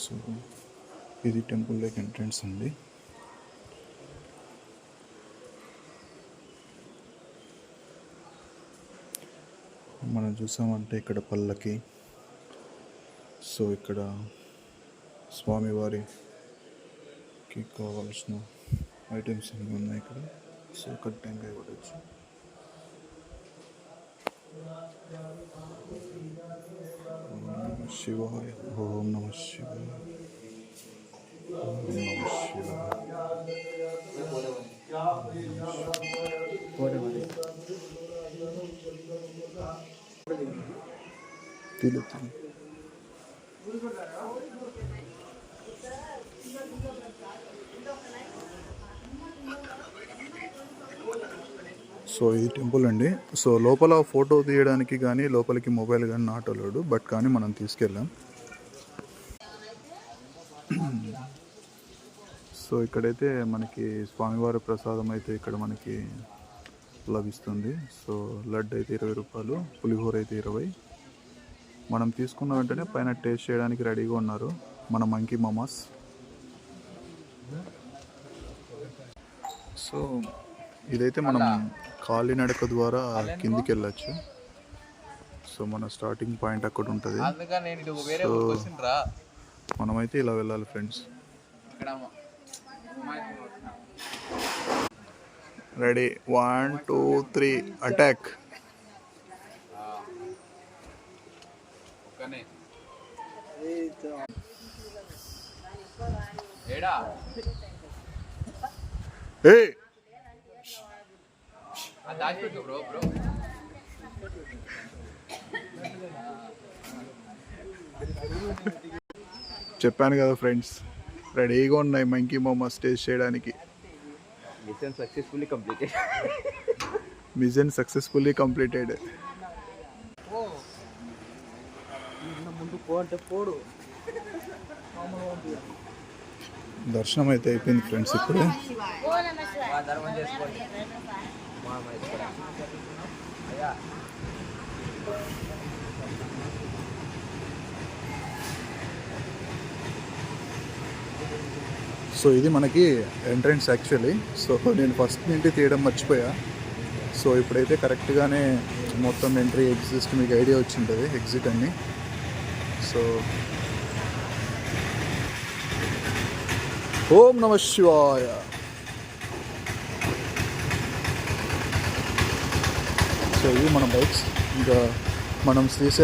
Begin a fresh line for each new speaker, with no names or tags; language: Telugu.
సో ఇది టెంపుల్ లైక్ ఎంట్రన్స్ అండి. మనం చూసామంటే ఇక్కడ పల్లకి, సో ఇక్కడ స్వామివారికి కావాల్సిన ఐటమ్స్ అన్నీ ఉన్నాయి ఇక్కడ. సో ఇక్కడ టెంకాయ కొట్టచ్చు. శివాయ, ఓం నమ శివాయ, ఓం నమ శివాయ. తిలు తిలు. సో ఇది టెంపుల్ అండి. సో లోపల ఫోటో తీయడానికి కానీ లోపలికి మొబైల్ కానీ నాట్ అలౌడ్, బట్ కానీ మనం తీసుకెళ్ళాం. సో ఇక్కడైతే మనకి స్వామివారి ప్రసాదం అయితే ఇక్కడ మనకి లభిస్తుంది. సో లడ్డు అయితే 20 రూపాయలు, పులిహోర అయితే 20. మనం తీసుకున్న వెంటనే పైన టేస్ట్ చేయడానికి రెడీగా ఉన్నారు మన మంకీ మామాస్. సో ఇదైతే మనం కాలినడక ద్వారా కిందికి వెళ్ళచ్చు. సో మన స్టార్టింగ్ పాయింట్ అక్కడ ఉంటుంది. సో మనమైతే ఇలా వెళ్ళాలి ఫ్రెండ్స్. Ready, 1 2 3 attack. చెప్పాను కదా ఫ్రెండ్స్, రెడీగా ఉన్నాయి మంకీ మోమోస్ టేస్ట్ చేయడానికి. Mission successfully completed. దర్శనం అయితే అయిపోయింది ఫ్రెండ్స్. ఇప్పుడు సో ఇది మనకి ఎంట్రన్స్ యాక్చువల్లీ. సో నేను ఫస్ట్ నుండి తీయడం మర్చిపోయా. సో ఇప్పుడైతే కరెక్ట్గానే మొత్తం ఎంట్రీ ఎగ్జిట్ మీకు ఐడియా వచ్చింటుంది, ఎగ్జిట్ అన్ని. సో ఓం నమ శివాయ. సో ఇవి మన బైక్స్. ఇంకా మనం శ్రీశైలం